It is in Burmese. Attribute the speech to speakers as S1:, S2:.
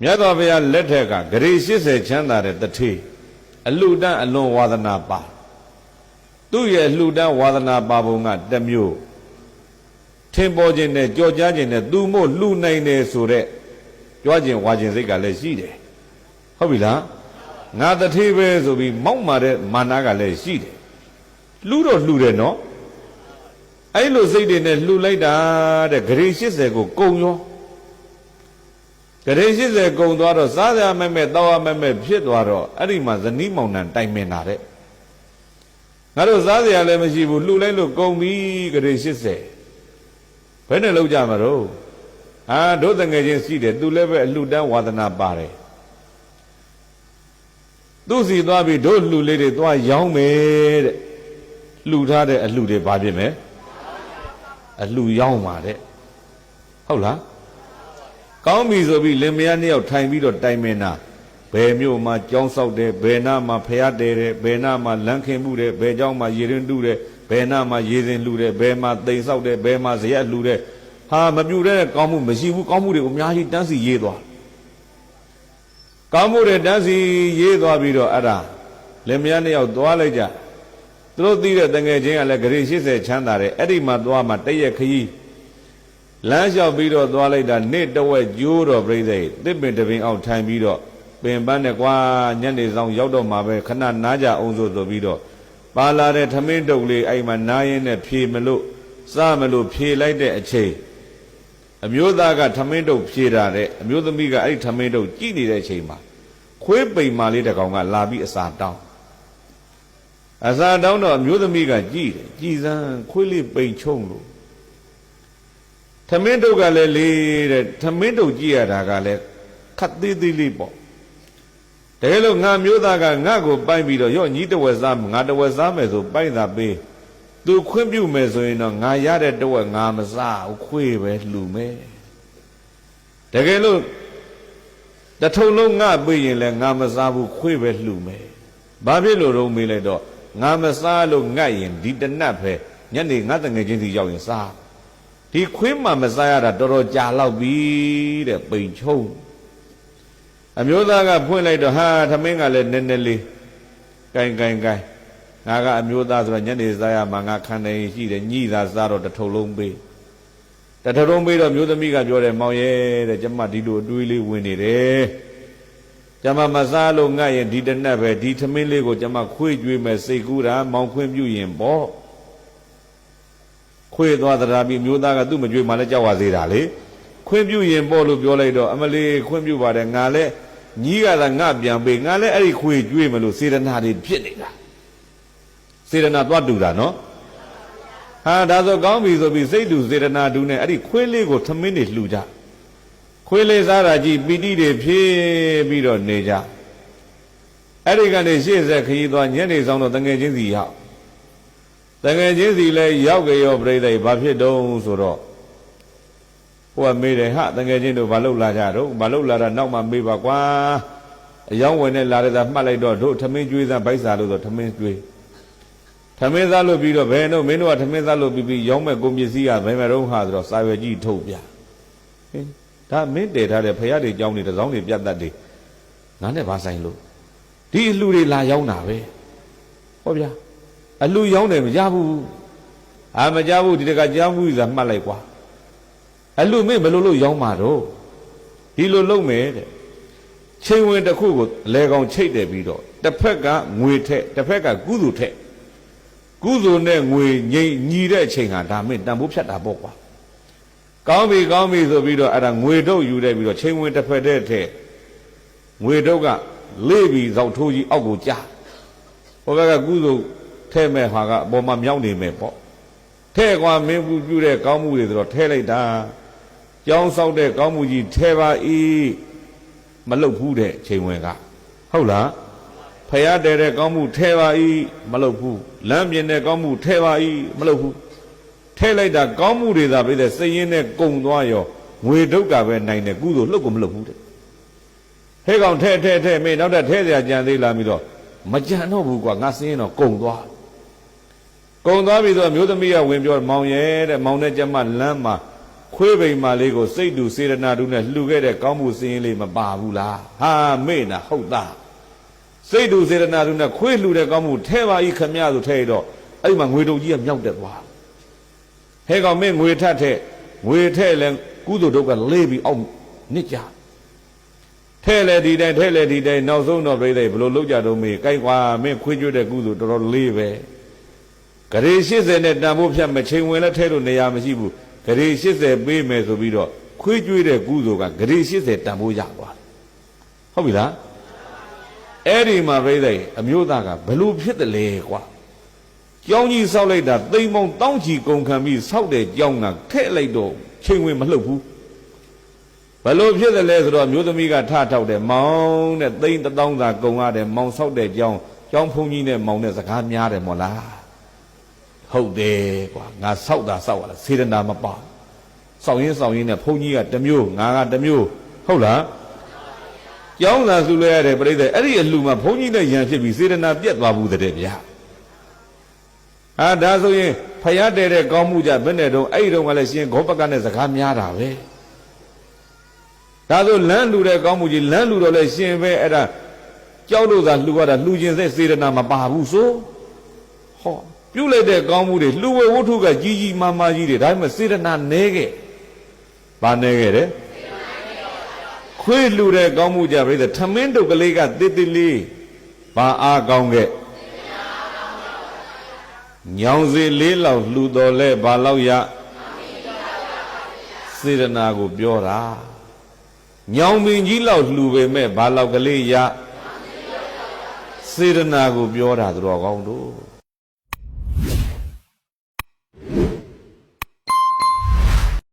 S1: မြတ်စွာဘုရားလက်ထက်ကဂရေ80ချမ်းသာတဲ့တထေးအလှတန်းအလွန်ဝါဒနာပါသူ့ရဲ့လှတန်းဝါဒနာပါပုံကတစ်မျိုးထင်ပေါ်ခြင်းနဲ့ကြော်ကြားခြင်းနဲ့သူမို့လှနိုင်တယ်ဆိုတဲ့ကြွားခြင်းဝါခြင်းစိတ်ကလည်းရှိတယ်ဟုတ်ပြီလားငါတထေးပဲဆိုပြီးမောက်မာတဲ့မာနကလည်းရှိတယ်လှတော့လှတယ်နော်အဲ့လိုစိတ်တွေနဲ့လှလိုက်တာတဲ့ဂရေ80ကိုကုံရောဂရေ80ကုံသွားတော့စားရမဲ့တောက်ရမဲ့ဖြစ်သွားတော့အဲ့ဒီမှာဇနီးမောင်နှံတိုင်ပင်တာတဲ့ငါတို့စားစရာလည်းမရှိဘူးလှလိုက်လို့ကုံပြီဂရေ80ဘယ်နဲ့လောက်ကြမှာတော့တို့တငယ်ချင်းရှိတယ်သူလည်းပဲအလှတန်းဝါဒနာပါတယ်သူစီသွားပြီးတို့လှလေးတွေသွားရောင်းမယ်တဲ့လှထားတဲ့အလှတွေဘာဖြစ်မယ်အလှရောင်းပါတဲ့ဟုတ်လားကောင်းပြီဆိုပြီးလင်မယားနှစ်ယောက်ထိုင်ပြီးတော့တိုင်မင်တာဘယ်မြို့မှာကြောင်းဆောက်တယ်ဘယ်နာမှာဖျားတယ်ဘယ်နာမှာလမ်းခင်မှုတယ်ဘယ်เจ้าမှာရေရင်တူးတယ်ဘယ်နာမှာရေစင်လှူတယ်ဘယ်မှာတိမ်ဆောက်တယ်ဘယ်မှာဇရက်လှူတယ်ဟာမပြူတဲ့ကောင်းမှုမရှိဘူးကောင်းမှုတွေကိုအများကြီးတန်းစီရေးသွားကောင်းမှုတွေတန်းစီရေးသွားပြီးတော့အဲ့ဒါလင်မယားနှစ်ယောက်သွားလိုက်ကြသူတို့သိတဲ့တငယ်ချင်းကလည်းဂရေ80ချမ်းသာတယ်အဲ့ဒီမှာသွားမှတရက်ခရီးလမ်းလျှောက်ပြီးတော့သွားလိုက်တာနေ့တဝက်ကျိုးတော့ပြိသိတစ်ပင်တပင်အောင်ထိုင်ပြီးတော့ပင်ပန်းနဲ့ကွာညနေဆောင်ရောက်တော့မှာပဲခဏနားကြအောင်ဆိုပြီးတော့ပါလာတဲ့ထမင်းတုပ်လေးအဲ့မှာနားရင်းနဲ့ဖြေမလို့စားမလို့ဖြေလိုက်တဲ့အချိန်အမျိုးသားကထမင်းတုပ်ဖြေတာတဲ့အမျိုးသမီးကအဲ့ထမင်းတုပ်ကြည့်နေတဲ့အချိန်မှာခွေးပိန်မာလေးတစ်ကောင်ကလာပြီးအစာတောင်းတော့အမျိုးသမီးကကြည်တယ်ကြည်စမ်းခွေးလေးပိန်ချုံလို့ထမင်းတုပ်ကလည်းလေတဲ့ထမင်းတုပ်ကြည့်ရတာကလည်းခတ်သေးသေးလေးပေါ့တကယ်လို့ငါမျိုးသားကငါ့ကိုပိုက်ပြီးတော့ရော့ညီတဝက်စားငါတဝက်စားမယ်ဆိုပိုက်တာပေးသူခွင့်ပြုမယ်ဆိုရင်တော့ငါရတဲ့တဝက်ငါမစားဘူးခွေးပဲလှူမယ်တကယ်လို့တထုံလုံးငါပေးရင်လည်းငါမစားဘူးခွေးပဲလှူမယ်ဘာဖြစ်လို့တော့မေးလိုက်တော့ငါမစားလို့ငတ်ရင်ဒီတနတ်ပဲညနေငါတငယ်ချင်းစီရောက်ရင်စားဒီခွေးမှမစားရတာတော်တော်ကြာလောက်ပြီတဲ့ပိန်ချုံအမျိုးသားကဖွင့်လိုက်တော့ဟာသမင်းကလည်းနည်းနည်းလေးကိုင်ငါကအမျိုးသားဆိုတော့ညနေစားရမှာငါခံနေရှိတယ်ညိသာစားတော့တထုံလုံးပေးတော့မျိုးသမီးကပြောတယ်မောင်ရဲ့တဲ့ကျမဒီလိုအတွေးလေးဝင်နေတယ်ကျမမစားလို့ငတ်ရင်ဒီတနက်ပဲဒီသမင်းလေးကိုကျမခွေးကြွေးမယ်စိတ်ကူးတာမောင်ခွင့်ပြုရင်ပေါ့ခွေးသွားသရာပြီးမျိုးသားကသူ့မကြွေးမှလည်းကြောက်ရသေးတာလေခွင့်ပြုရင်ပေါ့လို့ပြောလိုက်တော့အမလေးခွင့်ပြုပါတယ်ငါလည်းညီးကသာငါပြန်ပေးငါလည်းအဲ့ဒီခွေးကြွေးမလို့စေတနာတွေဖြစ်နေတာစေတနာသွားတူတာနော်ဟာဒါဆိုကောင်းပြီဆိုပြီးစိတ်တူစေတနာတူနဲ့အဲ့ဒီခွေးလေးကိုသမင်းတွေလှူကြခွေးလေးစားတာကြည့်ပီတိတွေဖြည့်ပြီးတော့နေကြအဲ့ဒီကနေရှေ့ဆက်ခရီးသွားညနေဆောင်တော့တငယ်ချင်းစီရောက်တငယ်ချင်းစီလည်းရောက်ကြရောပြိသိဘာဖြစ်တုံးဆိုတော့ဟိုကမေးတယ်ဟာတငယ်ချင်းတို့ဘာလုပ်လာကြတော့ဘာလုပ်လာတာနောက်မှမေးပါကွာအယောင်းဝင်နဲ့လာတဲ့သာမှတ်လိုက်တော့တို့ထမင်းကျွေးစားဗိုက်စားလို့ဆိုထမင်းကျွေးထမင်းစားလို့ပြီးတော့ဘယ်တော့မင်းတို့ကထမင်းစားလို့ပြီးရောင်းမဲ့ကုန်ပစ္စည်းကဘယ်မှာတော့ဟာဆိုတော့စာရွက်ကြီးထုတ်ပြဟင်ဒါမင်းတည်ထားတဲ့ဖရာတွေကြောင်းတွေတစောင်းတွေပြတ်တတ်တယ်ငါနဲ့ဘာဆိုင်လို့ဒီအလှတွေလာရောက်တာပဲဟောဗျာအလှရောက်တယ်မကြဘူးမကြဘူးဒီတကကြားဘူးဆိုတာမှတ်လိုက်ကွာအလှမင်းဘယ်လိုလုပ်ရောက်မှာတော့ဒီလိုလုပ်မယ်တဲ့ချိန်ဝင်တစ်ခုကိုလဲကောင်ချိတ်တယ်ပြီးတော့တစ်ဖက်ကငွေထက်တစ်ဖက်ကကုသိုလ်ထက်ကုသိုလ်နဲ့ငွေညီတဲ့အချိန်ဟာဒါမင်းတန်ဖိုးဖြတ်တာပေါ့ကွာကောင်းပြီဆိုပြီးတော့အဲ့ဒါငွေထုတ်ယူတယ်ပြီးတော့ချိန်ဝင်တစ်ဖက်တည်းထက်ငွေထုတ်ကလေးပြီးဇောက်ထိုးကြီးအောက်ကိုကြားဟိုဘက်ကကုသိုလ်ထဲမဲ့ဟာကအပေါ်မှာမြောက်နေမယ်ပေါ့ထဲကွာမင်းပြုတဲ့ကောင်းမှုတွေဆိုတော့ထဲလိုက်တာကြောင်းဆောက်တဲ့ကောင်းမှုကြီးထဲပါ၏မလုတ်ဘူးတဲ့ချိန်ဝင်ကဟုတ်လားဖယားတဲတဲ့ကောင်းမှုထဲပါ၏မလုတ်ဘူးလမ်းပြင်တဲ့ကောင်းမှုထဲပါ၏မလုတ်ဘူးထဲလိုက်တာကောင်းမှုတွေသာပဲတဲ့စိတ်ရင်းနဲ့ကုံသွားရောငွေဒုက္ခပဲနိုင်တယ်ကုသိုလ်လှုပ်ကိုမလှုပ်ဘူးတဲ့ဟဲ့ကောင်ထဲမင်းနောက်ထပ်ထဲเสียကြံသေးလာပြီးတော့မကြံတော့ဘူးကွာငါစင်းတော့ကုံသွားပြီဆိုမျိုးသမီးကဝင်ပြောမောင်ရဲ့တဲ့မောင်နဲ့ကျမလမ်းမှာ ခွေးပိန်မာလေးကိုစိတ်တူစေရနာတူနဲ့လှူခဲ့တဲ့ကောင်းမှုစင်းလေးမပါဘူးလားဟာမေ့နာဟုတ်သားစိတ်တူစေရနာတူနဲ့ခွေးလှူတဲ့ကောင်းမှုထဲပါဤခမရဆိုထဲတော့အဲ့မှာငွေတုံကြီးကမြောက်တက်သွားဟဲကောင်မင်းငွေထက်ထဲငွေထဲလဲကုသိုလ်ဒုက္ခလေးပြီးအောင်နစ်ကြထဲလေဒီတိုင်းထဲလေဒီတိုင်းနောက်ဆုံးတော့ပြိသိဘလို့လောက်ကြတော့မေးကြိုက်ကွာမင်းခွေးကျွတ်တဲ့ကုသိုလ်တော်တော်လေးပဲဂရေ80နဲ့တန်ဖို့ဖြတ်မချိန်ဝင်လဲထဲလို့နေရာမရှိဘူးဂရေ80ပေးမယ်ဆိုပြီးတော့ခွေးကျွေးတဲ့ကုသိုလ်ကဂရေ80တန်ဖို့ရသွားတယ်ဟုတ်ပြီလားအဲ့ဒီမှာပြိသိအမျိုးသားကဘလို့ဖြစ်တယ်လဲကွာကျောင်းကြီးဆောက်လိုက်တာသိမ့်ပေါင်းတောင်းချီကုန်ခံပြီးဆောက်တဲ့ကျောင်းကထဲ့လိုက်တော့ချိန်ဝင်မလှုပ်ဘူးဘလို့ဖြစ်တယ်လဲဆိုတော့မျိုးသမီးကထထောက်တယ်မောင်းတဲ့သိမ့်1000သာကုန်ရတယ်မောင်းဆောက်တဲ့ကျောင်းဖုန်းကြီးနဲ့မောင်းတဲ့စကားများတယ်မို့လားဟုတ်တယ်ကွာငါဆောက်တာဆောက်ရတာစေတနာမပါဆောက်ရင်းနဲ့ဘုန်းကြီးကတစ်မျိုးငါကတစ်မျိုးဟုတ်လားကျောင်းသာစုလဲရတယ်ပြိဿအဲ့ဒီအလှမှာဘုန်းကြီးနဲ့ရန်ဖြစ်ပြီးစေတနာပြတ်သွားဘူးတဲ့ဗျာဒါဆိုရင်ဖယားတဲတဲ့ကောင်းမှုကြဘယ်နဲ့တော့အဲ့ဒီတော့ကလည်းရှင်ဂောပကနဲ့စကားများတာပဲဒါဆိုလမ်းလူတဲ့ကောင်းမှုကြီးလမ်းလူတော့လဲရှင်ပဲအဲ့ဒါကြောက်လို့သာလှူရတာလှူခြင်းစိတ်စေတနာမပါဘူးဆိုဟောပြုလိုက်တဲ့ကောင်းမှုတွေလှူဝဲဝတ္ထုကကြီးကြီးမားမားကြီးတွေဒါပေမဲ့စေတနာနဲခဲ့ဘာနဲခဲ့တယ်ခွေးလှူတဲ့ကောင်းမှုကြပြိဿထမင်းတုပ်ကလေးကတစ်တစ်လေးဘာအားကောင်းခဲ့ညောင်စီလေးလောက်လှူတော်လဲဘာလောက်ရစေတနာကိုပြောတာညောင်ပင်ကြီးလောက်လှူပေမဲ့ဘာလောက်ကလေးရစေတနာကိုပြောတာသူတော်ကောင်းတို့